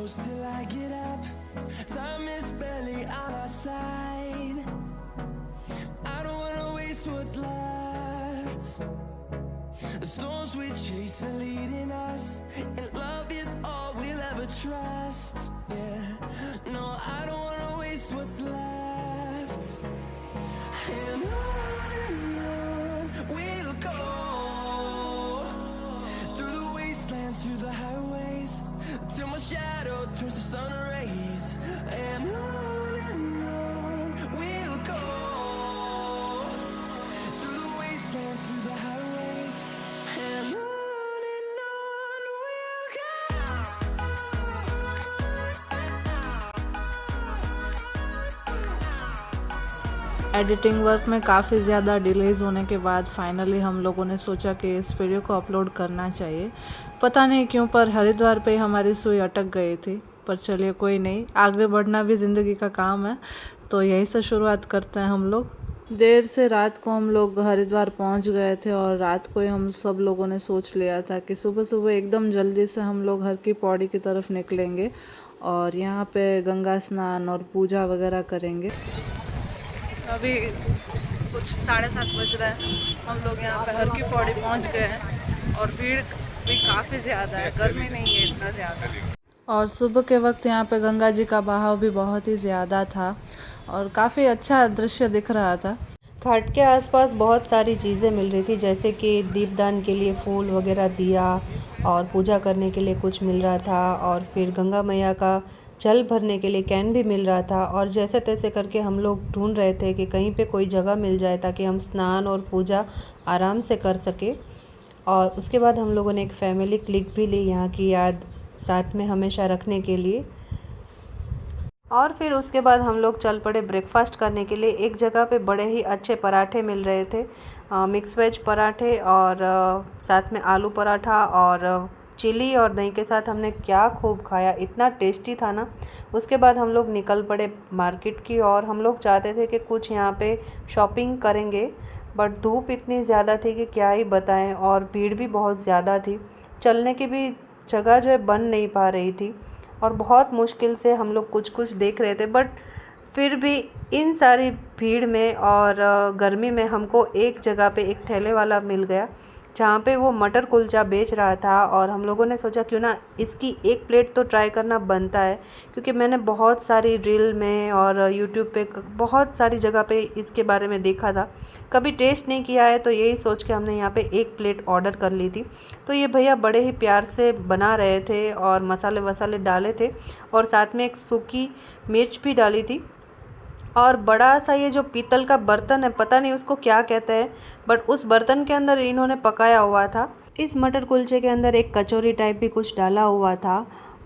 close till I get up. Time is barely on our side. I don't wanna waste what's left. The storms we chase are leading us, and love is all we'll ever trust. Yeah, no, I don't wanna waste what's left. And on we'll go, through the wastelands, through the highways, till my shadow turns to sun rays. And on we'll go, through the wastelands, through the highways, and on we'll go. Editing work में काफ़ी ज़्यादा delays होने के बाद finally हम लोगों ने सोचा कि इस वीडियो को अपलोड करना चाहिए। पता नहीं क्यों पर हरिद्वार पे हमारी सुई अटक गई थी, पर चलिए कोई नहीं, आगे बढ़ना भी ज़िंदगी का काम है, तो यहीं से शुरुआत करते हैं हम लोग। देर से रात को हम लोग हरिद्वार पहुंच गए थे और रात को ही हम सब लोगों ने सोच लिया था कि सुबह सुबह एकदम जल्दी से हम लोग हर की पौड़ी की तरफ निकलेंगे और यहाँ पे गंगा स्नान और पूजा वगैरह करेंगे। अभी कुछ 7:30 बज रहा है, हम लोग यहाँ पे हर की पौड़ी पहुँच गए हैं और भीड़ भी काफ़ी ज़्यादा है, गर्मी नहीं है इतना ज़्यादा। और सुबह के वक्त यहाँ पे गंगा जी का बहाव भी बहुत ही ज़्यादा था और काफ़ी अच्छा दृश्य दिख रहा था। घाट के आसपास बहुत सारी चीज़ें मिल रही थी, जैसे कि दीपदान के लिए फूल वगैरह दिया और पूजा करने के लिए कुछ मिल रहा था, और फिर गंगा मैया का जल भरने के लिए कैन भी मिल रहा था। और जैसे तैसे करके हम लोग ढूंढ रहे थे कि कहीं पे कोई जगह मिल जाए ताकि हम स्नान और पूजा आराम से कर सके। और उसके बाद हम लोगों ने एक फैमिली क्लिक भी ली यहाँ की याद साथ में हमेशा रखने के लिए। और फिर उसके बाद हम लोग चल पड़े ब्रेकफास्ट करने के लिए। एक जगह पे बड़े ही अच्छे पराठे मिल रहे थे, मिक्स वेज पराठे और साथ में आलू पराठा और चिली और दही के साथ हमने क्या खूब खाया, इतना टेस्टी था ना। उसके बाद हम लोग निकल पड़े मार्केट की और हम लोग चाहते थे कि कुछ यहाँ पे शॉपिंग करेंगे, बट धूप इतनी ज़्यादा थी कि क्या ही बताएं, और भीड़ भी बहुत ज़्यादा थी, चलने की भी जगह जो है बन नहीं पा रही थी और बहुत मुश्किल से हम लोग कुछ कुछ देख रहे थे। बट फिर भी इन सारी भीड़ में और गर्मी में हमको एक जगह पे एक ठेले वाला मिल गया जहाँ पे वो मटर कुलचा बेच रहा था, और हम लोगों ने सोचा क्यों ना इसकी एक प्लेट तो ट्राई करना बनता है, क्योंकि मैंने बहुत सारी रील में और यूट्यूब पे बहुत सारी जगह पे इसके बारे में देखा था, कभी टेस्ट नहीं किया है, तो यही सोच के हमने यहाँ पे एक प्लेट ऑर्डर कर ली थी। तो ये भैया बड़े ही प्यार से बना रहे थे और मसाले वसाले डाले थे और साथ में एक सूखी मिर्च भी डाली थी। और बड़ा सा ये जो पीतल का बर्तन है, पता नहीं उसको क्या कहते हैं, बट उस बर्तन के अंदर इन्होंने पकाया हुआ था। इस मटर कुलचे के अंदर एक कचौरी टाइप भी कुछ डाला हुआ था।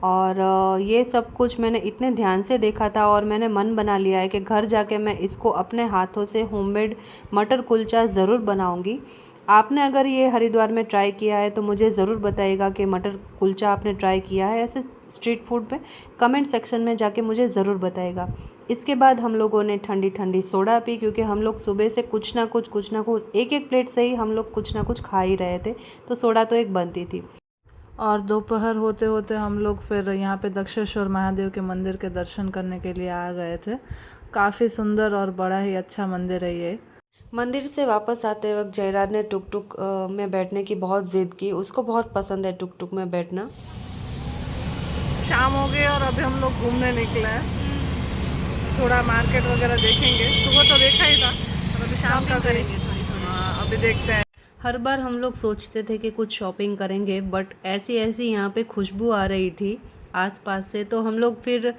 और ये सब कुछ मैंने इतने ध्यान से देखा था और मैंने मन बना लिया है कि घर जाके मैं इसको अपने हाथों से होममेड मटर कुलचा ज़रूर बनाऊंगी। आपने अगर ये हरिद्वार में ट्राई किया है तो मुझे ज़रूर बताइएगा कि मटर कुलचा आपने ट्राई किया है ऐसे स्ट्रीट फूड पे, कमेंट सेक्शन में जाके मुझे ज़रूर बताइएगा। इसके बाद हम लोगों ने ठंडी ठंडी सोडा पी, क्योंकि हम लोग सुबह से कुछ ना कुछ एक एक प्लेट से ही हम लोग कुछ ना कुछ खा ही रहे थे, तो सोडा तो एक बनती थी। और दोपहर होते होते हम लोग फिर यहाँ पे दक्षेश्वर महादेव के मंदिर के दर्शन करने के लिए आ गए थे। काफ़ी सुंदर और बड़ा ही अच्छा मंदिर है ये। मंदिर से वापस आते वक्त जयराज ने टुक टुक में बैठने की बहुत ज़िद की, उसको बहुत पसंद है टुक टुक में बैठना। शाम हो गई और अभी हम लोग घूमने निकले हैं, थोड़ा मार्केट वगैरह देखेंगे। सुबह तो देखा ही था और अभी शाम का करेंगे थोड़ी। हाँ, अभी देखते हैं। हर बार हम लोग सोचते थे कि कुछ शॉपिंग करेंगे, बट ऐसी ऐसी यहाँ पे खुशबू आ रही थी आसपास से, तो हम लोग फिर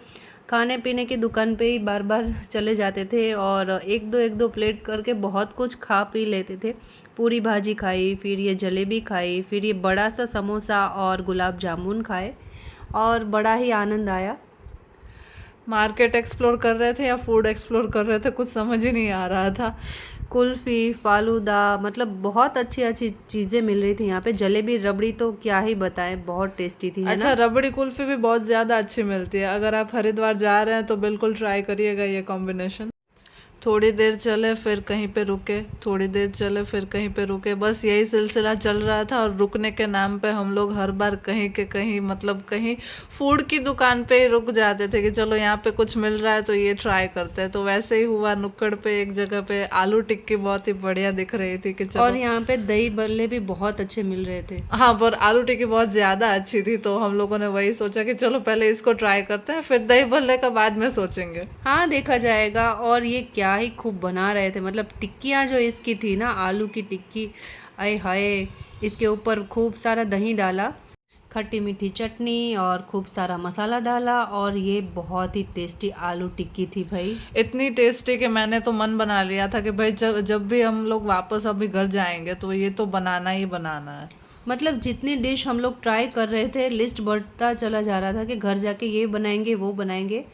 खाने पीने की दुकान पे ही बार बार चले जाते थे और एक दो प्लेट करके बहुत कुछ खा पी लेते थे। पूरी भाजी खाई, फिर ये जलेबी खाई, फिर ये बड़ा सा समोसा और गुलाब जामुन खाए और बड़ा ही आनंद आया। मार्केट एक्सप्लोर कर रहे थे या फूड एक्सप्लोर कर रहे थे, कुछ समझ ही नहीं आ रहा था। कुल्फ़ी, फालूदा, मतलब बहुत अच्छी अच्छी चीज़ें मिल रही थी यहाँ पे। जलेबी रबड़ी तो क्या ही बताएं, बहुत टेस्टी थी, है अच्छा ना? रबड़ी कुल्फ़ी भी बहुत ज़्यादा अच्छी मिलती है, अगर आप हरिद्वार जा रहे हैं तो बिल्कुल ट्राई करिएगा ये कॉम्बिनेशन। थोड़ी देर चले फिर कहीं पे रुके, थोड़ी देर चले फिर कहीं पे रुके, बस यही सिलसिला चल रहा था। और रुकने के नाम पे हम लोग हर बार कहीं के कहीं, मतलब कहीं फूड की दुकान पे ही रुक जाते थे कि चलो यहाँ पे कुछ मिल रहा है तो ये ट्राई करते हैं। तो वैसे ही हुआ, नुक्कड़ पे एक जगह पे आलू टिक्की बहुत ही बढ़िया दिख रही थी कि चलो। और यहाँ पे दही बल्ले भी बहुत अच्छे मिल रहे थे। हाँ, पर आलू टिक्की बहुत ज़्यादा अच्छी थी तो हम लोगों ने वही सोचा कि चलो पहले इसको ट्राई करते हैं, फिर दही भल्ले का बाद में सोचेंगे। हाँ, देखा जाएगा। और ये क्या ही खूब बना रहे थे, मतलब टिक्कियाँ जो इसकी थी ना, आलू की टिक्की, आए हाय, इसके ऊपर खूब सारा दही डाला, खट्टी मीठी चटनी और खूब सारा मसाला डाला, और ये बहुत ही टेस्टी आलू टिक्की थी भाई। इतनी टेस्टी कि मैंने तो मन बना लिया था कि भाई जब जब भी हम लोग वापस अभी घर जाएंगे तो ये तो बनाना ही बनाना है। मतलब जितनी डिश हम लोग ट्राई कर रहे थे, लिस्ट बढ़ता चला जा रहा था कि घर जाके ये बनाएंगे वो बनाएंगे।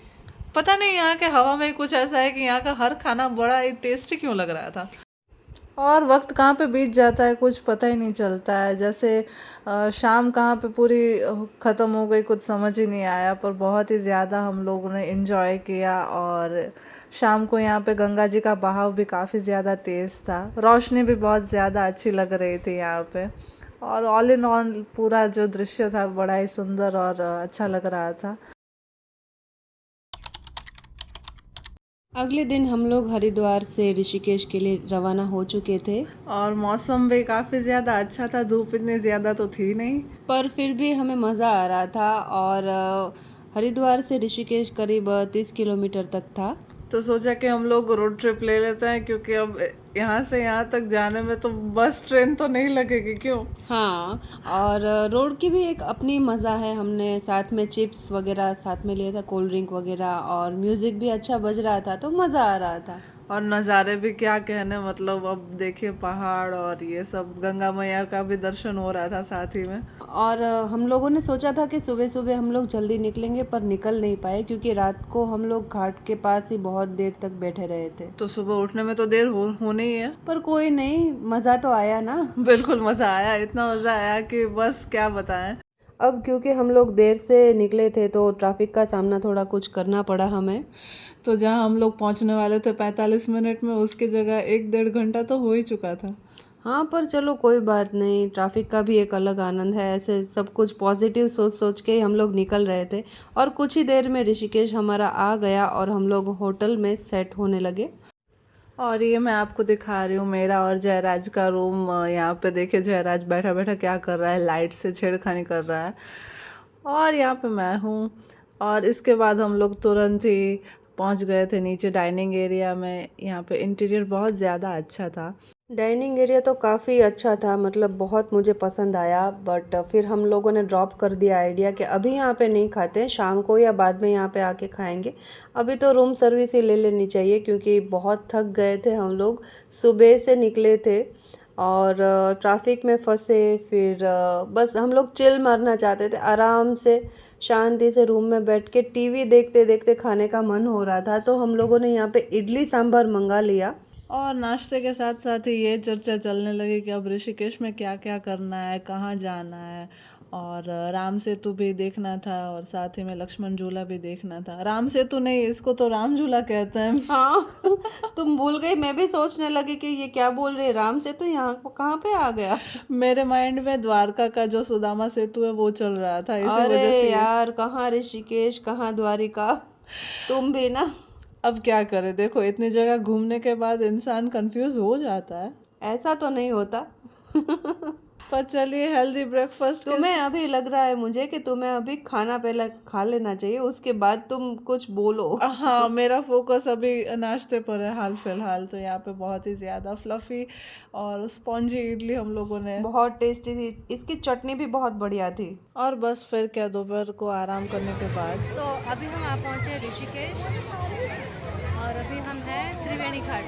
पता नहीं यहाँ के हवा में कुछ ऐसा है कि यहाँ का हर खाना बड़ा ही टेस्टी क्यों लग रहा था। और वक्त कहाँ पे बीत जाता है कुछ पता ही नहीं चलता है। जैसे शाम कहाँ पे पूरी ख़त्म हो गई कुछ समझ ही नहीं आया, पर बहुत ही ज़्यादा हम लोगों ने इन्जॉय किया। और शाम को यहाँ पे गंगा जी का बहाव भी काफ़ी ज़्यादा तेज़ था, रोशनी भी बहुत ज़्यादा अच्छी लग रही थी यहाँ पे। और ऑल इन ऑल पूरा जो दृश्य था बड़ा ही सुंदर और अच्छा लग रहा था। अगले दिन हम लोग हरिद्वार से ऋषिकेश के लिए रवाना हो चुके थे, और मौसम भी काफ़ी ज़्यादा अच्छा था, धूप इतनी ज़्यादा तो थी नहीं, पर फिर भी हमें मज़ा आ रहा था। और हरिद्वार से ऋषिकेश करीब 30 किलोमीटर तक था। तो सोचा कि हम लोग रोड ट्रिप ले लेते हैं, क्योंकि अब यहाँ से यहाँ तक जाने में तो बस ट्रेन तो नहीं लगेगी क्यों। हाँ, और रोड की भी एक अपनी मज़ा है। हमने साथ में चिप्स वगैरह साथ में लिया था, कोल्ड ड्रिंक वगैरह, और म्यूज़िक भी अच्छा बज रहा था तो मज़ा आ रहा था। और नज़ारे भी क्या कहने, मतलब अब देखिए पहाड़ और ये सब, गंगा मैया का भी दर्शन हो रहा था साथ ही में। और हम लोगों ने सोचा था कि सुबह सुबह हम लोग जल्दी निकलेंगे, पर निकल नहीं पाए क्योंकि रात को हम लोग घाट के पास ही बहुत देर तक बैठे रहे थे। तो सुबह उठने में तो देर होनी ही है, पर कोई नहीं, मज़ा तो आया ना। बिल्कुल मज़ा आया, इतना मज़ा आया कि बस क्या बताएं। अब क्योंकि हम लोग देर से निकले थे तो ट्रैफिक का सामना थोड़ा कुछ करना पड़ा हमें। तो जहाँ हम लोग पहुँचने वाले थे 45 मिनट में, उसकी जगह 1-1.5 घंटा तो हो ही चुका था। हाँ, पर चलो कोई बात नहीं, ट्रैफिक का भी एक अलग आनंद है। ऐसे सब कुछ पॉजिटिव सोच सोच के हम लोग निकल रहे थे, और कुछ ही देर में ऋषिकेश हमारा आ गया और हम लोग होटल में सेट होने लगे। और ये मैं आपको दिखा रही हूँ मेरा और जयराज का रूम। यहाँ पे देखिए जयराज बैठा बैठा क्या कर रहा है, लाइट से छेड़खानी कर रहा है। और यहाँ पे मैं हूँ। और इसके बाद हम लोग तुरंत ही पहुँच गए थे नीचे डाइनिंग एरिया में। यहाँ पे इंटीरियर बहुत ज़्यादा अच्छा था। डाइनिंग एरिया तो काफ़ी अच्छा था, मतलब बहुत मुझे पसंद आया। बट फिर हम लोगों ने ड्रॉप कर दिया आइडिया कि अभी यहाँ पे नहीं खाते हैं, शाम को या बाद में यहाँ पे आके खाएंगे। अभी तो रूम सर्विस ही ले लेनी चाहिए, क्योंकि बहुत थक गए थे हम लोग, सुबह से निकले थे और ट्रैफिक में फंसे। फिर बस हम लोग चिल मारना चाहते थे, आराम से शांति से रूम में बैठ के टीवी देखते देखते खाने का मन हो रहा था। तो हम लोगों ने यहाँ पे इडली सांभर मंगा लिया। और नाश्ते के साथ साथ ही ये चर्चा चलने लगी कि अब ऋषिकेश में क्या क्या करना है, कहाँ जाना है। और राम सेतु भी देखना था, और साथ ही में लक्ष्मण झूला भी देखना था। राम सेतु नहीं, इसको तो राम झूला कहते हैं। हाँ, तुम भूल गई, मैं भी सोचने लगी कि ये क्या बोल रहे, राम सेतु यहाँ कहाँ पे आ गया। मेरे माइंड में द्वारका का जो सुदामा सेतु है वो चल रहा था, इसी अरे वजह से यार, कहाँ ऋषिकेश कहाँ द्वारिका, तुम भी ना। अब क्या करे, देखो इतनी जगह घूमने के बाद इंसान कंफ्यूज हो जाता है। ऐसा तो नहीं होता। पर चलिए, हेल्दी ब्रेकफास्ट तुम्हें अभी लग रहा है मुझे कि तुम्हें अभी खाना पहले खा लेना चाहिए, उसके बाद तुम कुछ बोलो। हाँ, मेरा फोकस अभी नाश्ते पर है हाल फिलहाल। तो यहाँ पे बहुत ही ज़्यादा फ्लफ़ी और स्पॉन्जी इडली हम लोगों ने, बहुत टेस्टी थी, इसकी चटनी भी बहुत बढ़िया थी। और बस फिर क्या, दोपहर को आराम करने के बाद तो अभी हम आ पहुँचे ऋषिकेश, और अभी हम हैं त्रिवेणी घाट।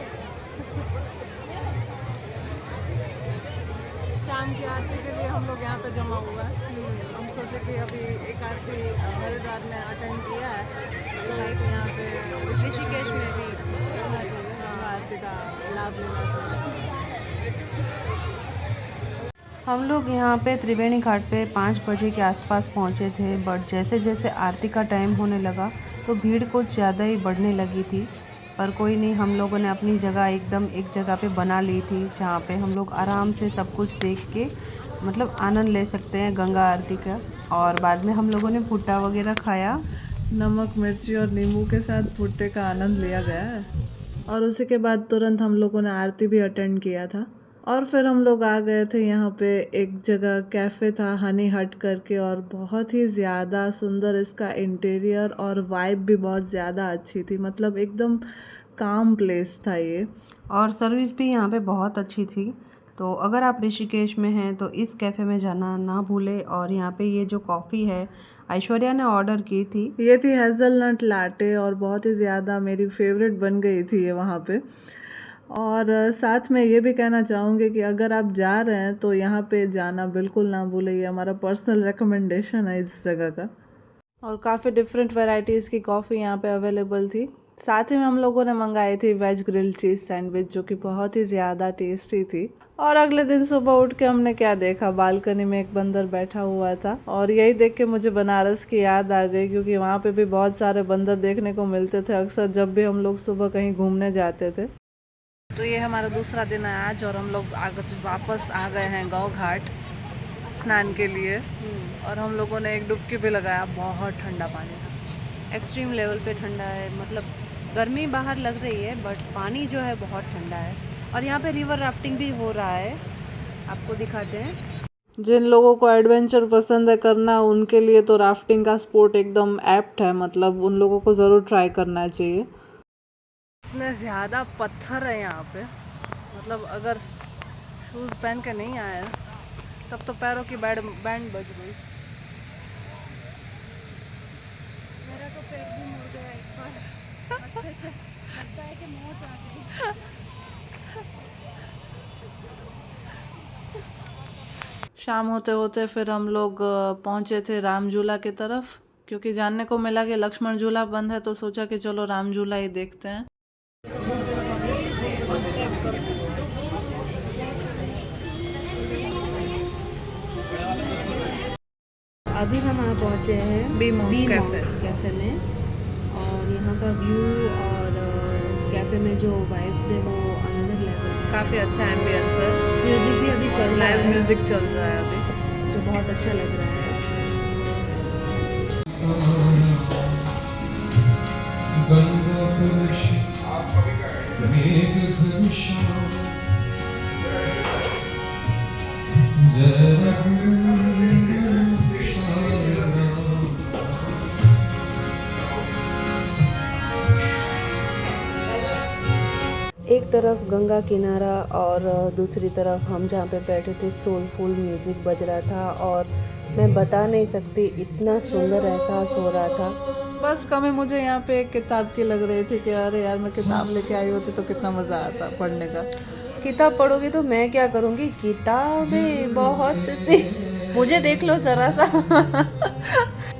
शाम की आरती के लिए हम लोग यहाँ पे जमा हुआ है। हम सोचे कि अभी एक आरती हरिद्वार में अटेंड किया है, तो एक यहाँ पे ऋषिकेश में भी करना चाहिए, गंगा आरती का लाभ लेना चाहिए। हम लोग यहाँ पे त्रिवेणी घाट पे 5 बजे के आसपास पहुँचे थे, बट जैसे जैसे आरती का टाइम होने लगा तो भीड़ कुछ ज़्यादा ही बढ़ने लगी थी। पर कोई नहीं, हम लोगों ने अपनी जगह एकदम एक जगह पे बना ली थी जहाँ पे हम लोग आराम से सब कुछ देख के मतलब आनंद ले सकते हैं गंगा आरती का। और बाद में हम लोगों ने भुट्टा वगैरह खाया। नमक मिर्ची और नींबू के साथ भुट्टे का आनंद लिया गया है। और उसी के बाद तुरंत हम लोगों ने आरती भी अटेंड किया था। और फिर हम लोग आ गए थे यहाँ पे एक जगह कैफ़े था हनी हट करके, और बहुत ही ज़्यादा सुंदर इसका इंटीरियर और वाइब भी बहुत ज़्यादा अच्छी थी। मतलब एकदम काम प्लेस था ये, और सर्विस भी यहाँ पे बहुत अच्छी थी। तो अगर आप ऋषिकेश में हैं तो इस कैफ़े में जाना ना भूलें। और यहाँ पे ये जो कॉफ़ी है ऐश्वर्या ने ऑर्डर की थी, ये थी हेज़लनट लाटे, और बहुत ही ज़्यादा मेरी फेवरेट बन गई थी ये वहाँ पे। और साथ में ये भी कहना चाहूँगी कि अगर आप जा रहे हैं तो यहाँ पे जाना बिल्कुल ना भूलें, ये हमारा पर्सनल रिकमेंडेशन है इस जगह का। और काफ़ी डिफरेंट वैरायटीज़ की कॉफ़ी यहाँ पे अवेलेबल थी। साथ ही में हम लोगों ने मंगाई थी वेज ग्रिल्ड चीज़ सैंडविच, जो कि बहुत ही ज़्यादा टेस्टी थी। और अगले दिन सुबह उठ के हमने क्या देखा, बालकनी में एक बंदर बैठा हुआ था, और यही देख के मुझे बनारस की याद आ गई, क्योंकि वहाँ पे भी बहुत सारे बंदर देखने को मिलते थे अक्सर जब भी हम लोग सुबह कहीं घूमने जाते थे। तो ये हमारा दूसरा दिन है आज, और हम लोग वापस आ गए हैं गौ घाट स्नान के लिए। और हम लोगों ने एक डुबकी भी लगाया, बहुत ठंडा पानी था, एक्सट्रीम लेवल पे ठंडा है। मतलब गर्मी बाहर लग रही है बट पानी जो है बहुत ठंडा है। और यहाँ पे रिवर राफ्टिंग भी हो रहा है, आपको दिखाते हैं। जिन लोगों को एडवेंचर पसंद है करना, उनके लिए तो राफ्टिंग का स्पोर्ट एकदम एप्ट है। मतलब उन लोगों को ज़रूर ट्राई करना चाहिए। इतने ज़्यादा पत्थर है यहाँ पे, मतलब अगर शूज़ पहन के नहीं आए तब तो पैरों की बैंड बज गई। मेरा तो पैर भी मुड़ गया एक बार, अच्छे से लगता है कि मोच आ गई। शाम होते होते फिर हम लोग पहुँचे थे राम झूला की तरफ, क्योंकि जानने को मिला कि लक्ष्मण झूला बंद है, तो सोचा कि चलो राम झूला ही देखते हैं। अभी हम यहाँ पहुँचे हैं बी मॉन्क कैफ़े में। और यहाँ का व्यू और कैफ़े में जो वाइब्स है वो अनदर लेवल है। काफ़ी अच्छा एम्बियंस है, म्यूज़िक भी अभी चल रहा है, लाइव म्यूज़िक चल रहा है अभी, जो बहुत अच्छा लग रहा है। एक तरफ गंगा किनारा और दूसरी तरफ हम जहाँ पे बैठे थे सोलफुल म्यूज़िक बज रहा था, और मैं बता नहीं सकती इतना सुंदर एहसास हो रहा था। बस कमी मुझे यहाँ पे एक किताब की लग रही थी कि अरे यार मैं किताब लेके आई होती तो कितना मज़ा आता पढ़ने का। किताब पढ़ोगी तो मैं क्या करूँगी, किताबें बहुत सी, मुझे देख लो ज़रा सा।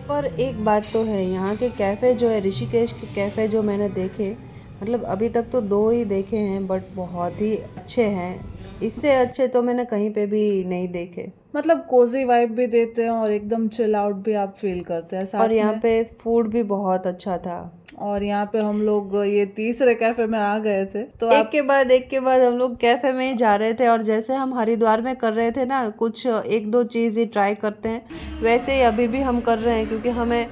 पर एक बात तो है, यहाँ के कैफ़े जो है, ऋषिकेश के कैफ़े जो मैंने देखे, मतलब अभी तक तो 2 ही देखे हैं बट बहुत ही अच्छे हैं। इससे अच्छे तो मैंने कहीं पे भी नहीं देखे। मतलब कोजी वाइब भी देते हैं और एकदम चिल आउट भी आप फील करते हैं साथ और यहाँ में। पे फूड भी बहुत अच्छा था। और यहाँ पे हम लोग ये तीसरे कैफ़े में आ गए थे, तो एक के बाद हम लोग कैफ़े में ही जा रहे थे। और जैसे हम हरिद्वार में कर रहे थे ना, कुछ 1-2 चीज़ ही ट्राई करते हैं, वैसे ही अभी भी हम कर रहे हैं। क्योंकि हमें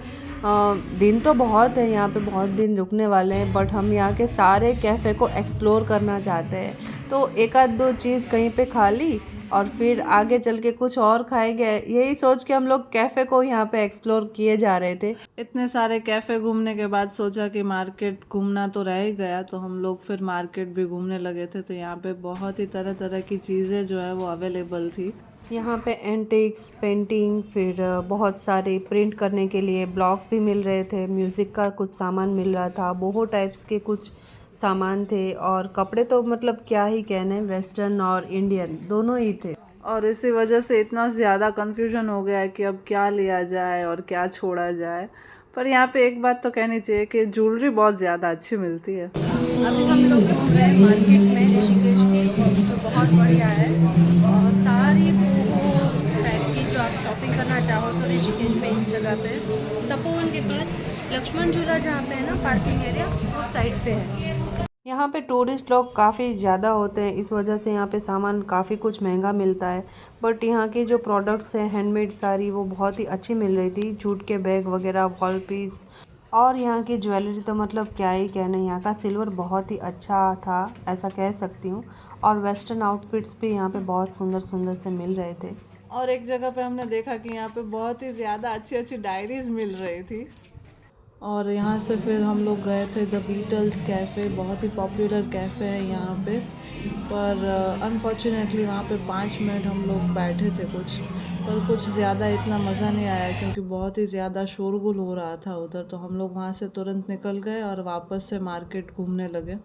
दिन तो बहुत है, यहाँ पे बहुत दिन रुकने वाले हैं, बट हम यहाँ के सारे कैफ़े को एक्सप्लोर करना चाहते हैं। तो 1-2 चीज़ कहीं पे खा ली और फिर आगे चल के कुछ और खाएंगे, यही सोच के हम लोग कैफ़े को यहाँ पे एक्सप्लोर किए जा रहे थे। इतने सारे कैफ़े घूमने के बाद सोचा कि मार्केट घूमना तो रह ही गया, तो हम लोग फिर मार्केट भी घूमने लगे थे। तो यहाँ पे बहुत ही तरह तरह की चीज़ें जो है वो अवेलेबल थी। यहाँ पे एंटिक्स, पेंटिंग, फिर बहुत सारे प्रिंट करने के लिए ब्लॉक भी मिल रहे थे, म्यूज़िक का कुछ सामान मिल रहा था, बोहो टाइप्स के कुछ सामान थे। और कपड़े तो मतलब क्या ही कहने, वेस्टर्न और इंडियन दोनों ही थे। और इसी वजह से इतना ज़्यादा कन्फ्यूजन हो गया है कि अब क्या लिया जाए और क्या छोड़ा जाए। पर यहाँ पे एक बात तो कहनी चाहिए कि ज्वेलरी बहुत ज़्यादा अच्छी मिलती है। अभी हम लोग घूम रहे हैं मार्केट में ऋषिकेश की, जो बहुत बढ़िया है। और सारी बोहो टाइप की जो आप शॉपिंग करना चाहो तो ऋषिकेश में इस जगह पे, तपोवन के पास लक्ष्मण झूला जहाँ पे है ना पार्किंग एरिया, उस साइड पे है। यहाँ पे टूरिस्ट लोग काफ़ी ज़्यादा होते हैं, इस वजह से यहाँ पे सामान काफ़ी कुछ महंगा मिलता है। बट यहाँ की जो प्रोडक्ट्स हैं हैंडमेड सारी, वो बहुत ही अच्छी मिल रही थी। जूट के बैग वगैरह, वॉल पीस, और यहाँ की ज्वेलरी तो मतलब क्या ही कहना। यहाँ का सिल्वर बहुत ही अच्छा था, ऐसा कह सकती हूँ। और वेस्टर्न आउटफिट्स भी यहाँ पे बहुत सुंदर सुंदर से मिल रहे थे। और एक जगह पे हमने देखा कि यहाँ पे बहुत ही ज़्यादा अच्छी अच्छी डायरीज़ मिल रही थी। और यहाँ से फिर हम लोग गए थे द बीटल्स कैफ़े, बहुत ही पॉपुलर कैफ़े है यहाँ पे। पर अनफॉर्चुनेटली वहाँ पे 5 मिनट हम लोग बैठे थे पर कुछ ज़्यादा इतना मज़ा नहीं आया, क्योंकि बहुत ही ज़्यादा शोरगुल हो रहा था उधर। तो हम लोग वहाँ से तुरंत निकल गए और वापस से मार्केट घूमने लगे।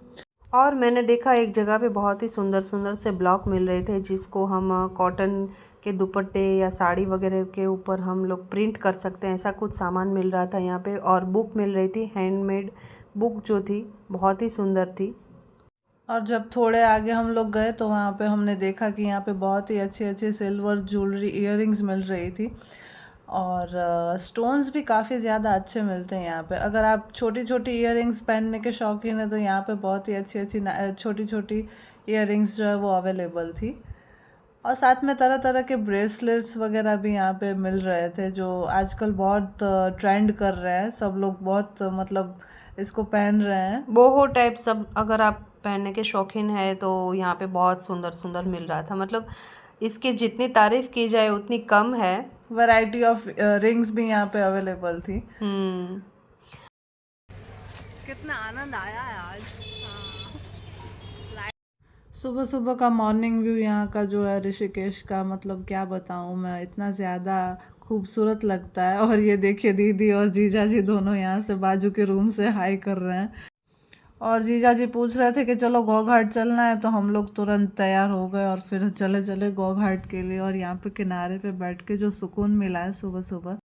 और मैंने देखा एक जगह पे बहुत ही सुंदर सुंदर से ब्लॉक मिल रहे थे, जिसको हम कॉटन के दुपट्टे या साड़ी वगैरह के ऊपर हम लोग प्रिंट कर सकते हैं। ऐसा कुछ सामान मिल रहा था यहाँ पे। और बुक मिल रही थी, हैंडमेड बुक जो थी बहुत ही सुंदर थी। और जब थोड़े आगे हम लोग गए तो वहाँ पे हमने देखा कि यहाँ पे बहुत ही अच्छी अच्छी सिल्वर ज्वेलरी, इयररिंग्स मिल रही थी। और स्टोन्स भी काफ़ी ज़्यादा अच्छे मिलते हैं यहाँ पे। अगर आप छोटी छोटी इयररिंग्स पहनने के शौकीन हैं तो यहाँ पे बहुत ही अच्छी अच्छी छोटी छोटी इयररिंग्स जो है वो अवेलेबल थी। और साथ में तरह तरह के ब्रेसलेट्स वगैरह भी यहाँ पे मिल रहे थे, जो आजकल बहुत ट्रेंड कर रहे हैं। सब लोग बहुत मतलब इसको पहन रहे हैं। बोहो टाइप सब अगर आप पहनने के शौकीन है तो यहाँ पे बहुत सुंदर सुंदर मिल रहा था। मतलब इसकी जितनी तारीफ की जाए उतनी कम है। वैरायटी ऑफ रिंग्स भी यहाँ पे अवेलेबल थी। कितना आनंद आया है आज। सुबह सुबह का मॉर्निंग व्यू यहाँ का जो है ऋषिकेश का, मतलब क्या बताऊँ मैं, इतना ज़्यादा खूबसूरत लगता है। और ये देखिए दीदी और जीजा जी दोनों यहाँ से बाजू के रूम से हाई कर रहे हैं। और जीजा जी पूछ रहे थे कि चलो गौ घाट चलना है, तो हम लोग तुरंत तैयार हो गए और फिर चले चले गौ घाट के लिए। और यहाँ पे किनारे पे बैठ के जो सुकून मिला है सुबह सुबह।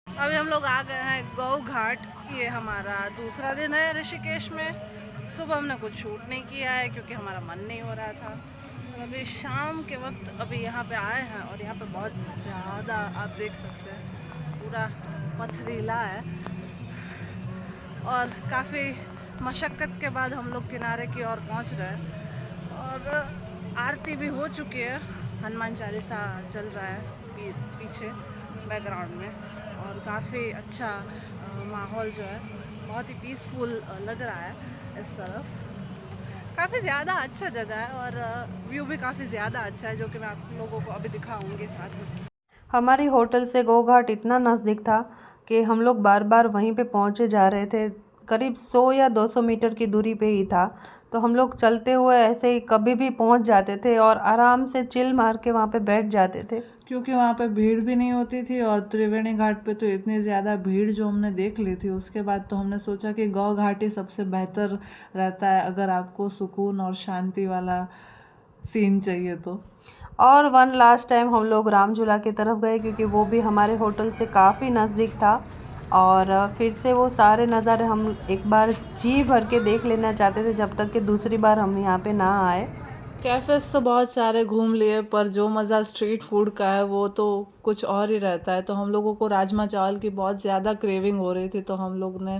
अभी हम लोग आ गए हैं गौ घाट। ये हमारा दूसरा दिन है ऋषिकेश में। सुबह हमने कुछ शूट नहीं किया है क्योंकि हमारा मन नहीं हो रहा था। और अभी शाम के वक्त अभी यहाँ पे आए हैं और यहाँ पे बहुत ज़्यादा आप देख सकते हैं, पूरा पथरीला है। और काफ़ी मशक्क़त के बाद हम लोग किनारे की ओर पहुँच रहे हैं। और आरती भी हो चुकी है, हनुमान चालीसा चल रहा है पीछे बैकग्राउंड में। और काफ़ी अच्छा माहौल जो है, बहुत ही पीसफुल लग रहा है इस तरफ। काफ़ी ज़्यादा अच्छा जगह है और व्यू भी काफ़ी ज़्यादा अच्छा है, जो कि मैं आप लोगों को अभी दिखाऊंगी साथ में। हमारी होटल से गौ घाट इतना नज़दीक था कि हम लोग बार बार वहीं पे पहुँचे जा रहे थे। करीब 100 या 200 मीटर की दूरी पे ही था, तो हम लोग चलते हुए ऐसे ही कभी भी पहुँच जाते थे और आराम से चिल मार के वहाँ पे बैठ जाते थे, क्योंकि वहाँ पे भीड़ भी नहीं होती थी। और त्रिवेणी घाट पे तो इतनी ज़्यादा भीड़ जो हमने देख ली थी, उसके बाद तो हमने सोचा कि गौ घाट ही सबसे बेहतर रहता है अगर आपको सुकून और शांति वाला सीन चाहिए तो। और वन लास्ट टाइम हम लोग राम झूला की तरफ गए, क्योंकि वो भी हमारे होटल से काफ़ी नज़दीक था। और फिर से वो सारे नज़ारे हम एक बार जी भर के देख लेना चाहते थे, जब तक कि दूसरी बार हम यहाँ पे ना आए। कैफ़ेज़ तो बहुत सारे घूम लिए, पर जो मज़ा स्ट्रीट फूड का है वो तो कुछ और ही रहता है। तो हम लोगों को राजमा चावल की बहुत ज़्यादा क्रेविंग हो रही थी, तो हम लोग ने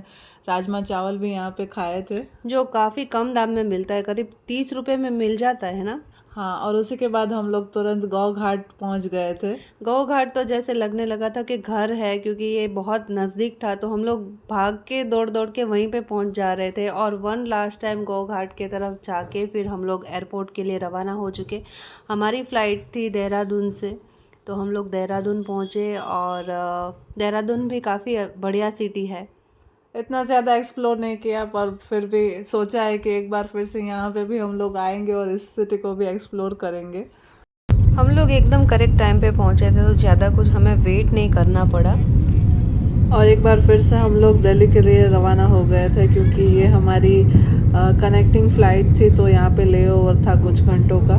राजमा चावल भी यहाँ पे खाए थे, जो काफ़ी कम दाम में मिलता है, करीब 30 रुपये में मिल जाता है ना। हाँ। और उसी के बाद हम लोग तुरंत गौ घाट पहुँच गए थे। गौ घाट तो जैसे लगने लगा था कि घर है, क्योंकि ये बहुत नज़दीक था। तो हम लोग भाग के दौड़ दौड़ के वहीं पे पहुंच जा रहे थे। और वन लास्ट टाइम गौ घाट के तरफ जाके फिर हम लोग एयरपोर्ट के लिए रवाना हो चुके। हमारी फ़्लाइट थी देहरादून से, तो हम लोग देहरादून पहुँचे। और देहरादून भी काफ़ी बढ़िया सिटी है। इतना ज़्यादा एक्सप्लोर नहीं किया, पर फिर भी सोचा है कि एक बार फिर से यहाँ पे भी हम लोग आएंगे और इस सिटी को भी एक्सप्लोर करेंगे। हम लोग एकदम करेक्ट टाइम पे पहुँचे थे, तो ज़्यादा कुछ हमें वेट नहीं करना पड़ा। और एक बार फिर से हम लोग दिल्ली के लिए रवाना हो गए थे, क्योंकि ये हमारी कनेक्टिंग फ़्लाइट थी, तो यहाँ पे लेओवर था कुछ घंटों का।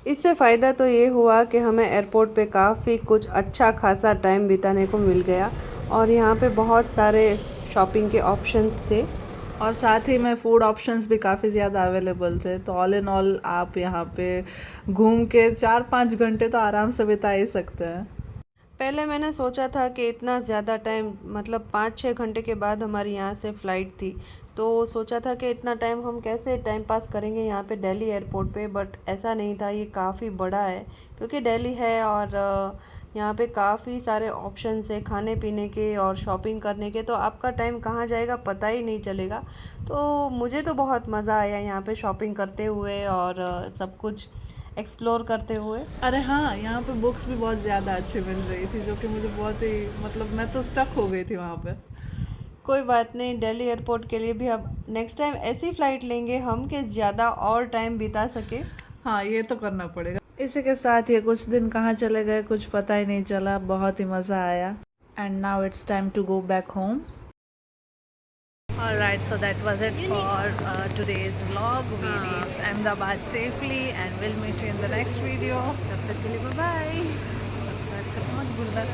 इससे फ़ायदा तो ये हुआ कि हमें एयरपोर्ट पे काफ़ी कुछ अच्छा खासा टाइम बिताने को मिल गया। और यहाँ पे बहुत सारे शॉपिंग के ऑप्शंस थे, और साथ ही में फूड ऑप्शंस भी काफ़ी ज़्यादा अवेलेबल थे। तो ऑल इन ऑल आप यहाँ पे घूम के 4-5 घंटे तो आराम से बिता ही सकते हैं। पहले मैंने सोचा था कि इतना ज़्यादा टाइम मतलब 5-6 घंटे के बाद हमारी यहाँ से फ़्लाइट थी, तो सोचा था कि इतना टाइम हम कैसे टाइम पास करेंगे यहाँ पे दिल्ली एयरपोर्ट पे, बट ऐसा नहीं था। ये काफ़ी बड़ा है क्योंकि दिल्ली है और यहाँ पे काफ़ी सारे ऑप्शंस है खाने पीने के और शॉपिंग करने के, तो आपका टाइम कहाँ जाएगा पता ही नहीं चलेगा। तो मुझे तो बहुत मज़ा आया यहाँ पे शॉपिंग करते हुए और सब कुछ एक्सप्लोर करते हुए। अरे हाँ, यहाँ पे बुक्स भी बहुत ज़्यादा अच्छी मिल रही थी, जो कि मुझे बहुत ही मतलब मैं तो स्टक हो गई थी वहाँ पे। कोई बात नहीं, दिल्ली एयरपोर्ट के लिए भी अब नेक्स्ट टाइम ऐसी फ़्लाइट लेंगे हम कि ज़्यादा और टाइम बिता सके। हाँ, ये तो करना पड़ेगा। इसी के साथ ये कुछ दिन कहाँ चले गए कुछ पता ही नहीं चला, बहुत ही मज़ा आया। And now it's time to go back home. Alright, so that was it for today's vlog. We reached Ahmedabad safely and we'll meet you in the next video. तब तक के लिए bye bye. सब्सक्राइब करना मत भूलना।